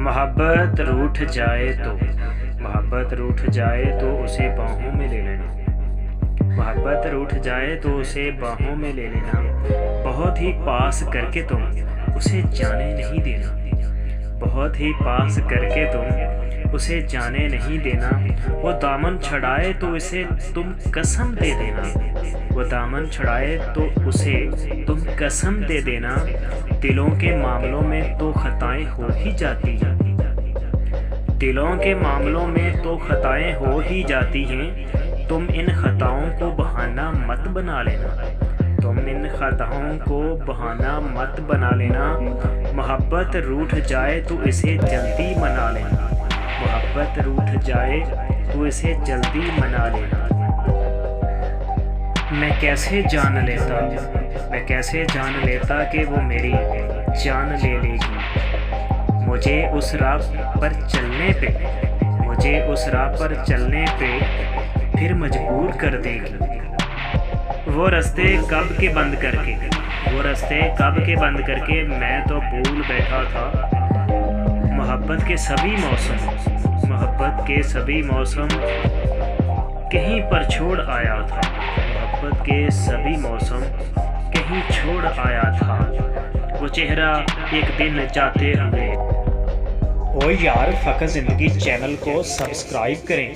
मोहब्बत रूठ जाए तो उसे बाहों में ले लेना। मोहब्बत रूठ जाए तो उसे बाहों में ले लेना। बहुत ही पास करके तुम उसे जाने नहीं देना। बहुत ही पास करके तुम उसे जाने नहीं देना। वो दामन छड़ाए तो इसे तुम कसम दे देना। वो दामन छड़ाए तो उसे तुम कसम दे देना। दिलों के मामलों में तो खताएं हो ही जाती हैं। दिलों के मामलों में तो खताएं हो ही जाती हैं। तुम इन खताओं को बहाना मत बना लेना। तुम इन खताओं को बहाना मत बना लेना। मोहब्बत रूठ जाए तो इसे जल्दी मना लेना। मोहब्बत रूठ जाए तो इसे जल्दी मना लेना। मैं कैसे जान लेता कि वो मेरी जान ले लेगी। मुझे उस राह पर चलने पे फिर मजबूर कर देगी। वो रास्ते कब के बंद करके मैं तो भूल बैठा था। मोहब्बत के सभी मौसम कहीं पर छोड़ आया था। मोहब्बत के सभी मौसम कहीं छोड़ आया था। वो चेहरा एक दिन जाते हुए। ओ यार, फ़कर ज़िंदगी चैनल को सब्सक्राइब करें।